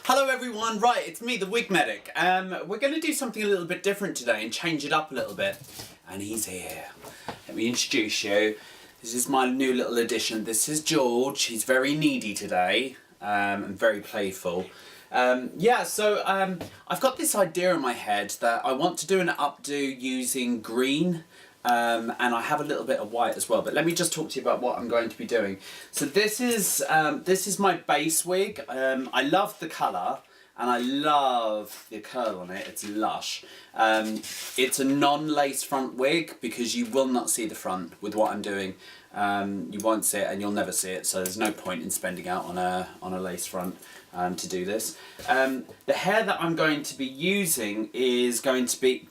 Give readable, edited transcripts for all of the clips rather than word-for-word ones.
Hello everyone, right, it's me, the Wig Medic. We're going to do something a little bit different today and change it up a little bit. And he's here. Let me introduce you. This is my new little addition. This is George. He's very needy today and very playful. I've got this idea in my head that I want to do an updo using green. And I have a little bit of white as well, but let me just talk to you about what I'm going to be doing. So this is my base wig. I love the colour and I love the curl on it. It's lush. It's a non-lace front wig because you will not see the front with what I'm doing. You won't see it and you'll never see it, so there's no point in spending out on a lace front to do this. The hair that I'm going to be using is going to be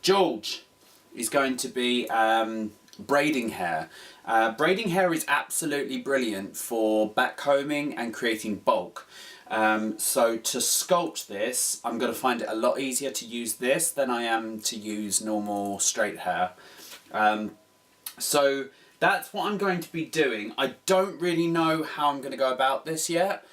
braiding hair. Braiding hair is absolutely brilliant for backcombing and creating bulk. So to sculpt this, I'm going to find it a lot easier to use this than I am to use normal straight hair. So that's what I'm going to be doing. I don't really know how I'm going to go about this yet.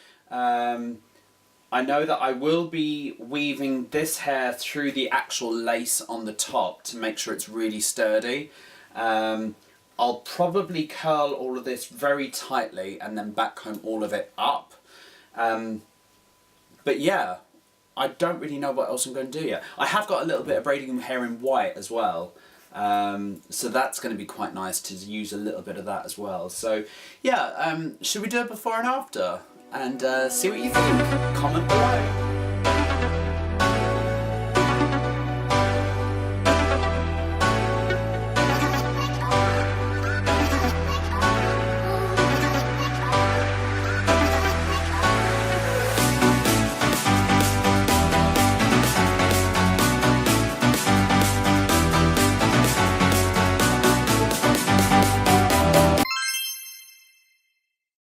I know that I will be weaving this hair through the actual lace on the top to make sure it's really sturdy. I'll probably curl all of this very tightly and then backcomb all of it up. But yeah, I don't really know what else I'm going to do yet. I have got a little bit of braiding hair in white as well. So that's going to be quite nice to use a little bit of that as well. So yeah, should we do a before and after? And see what you think. Comment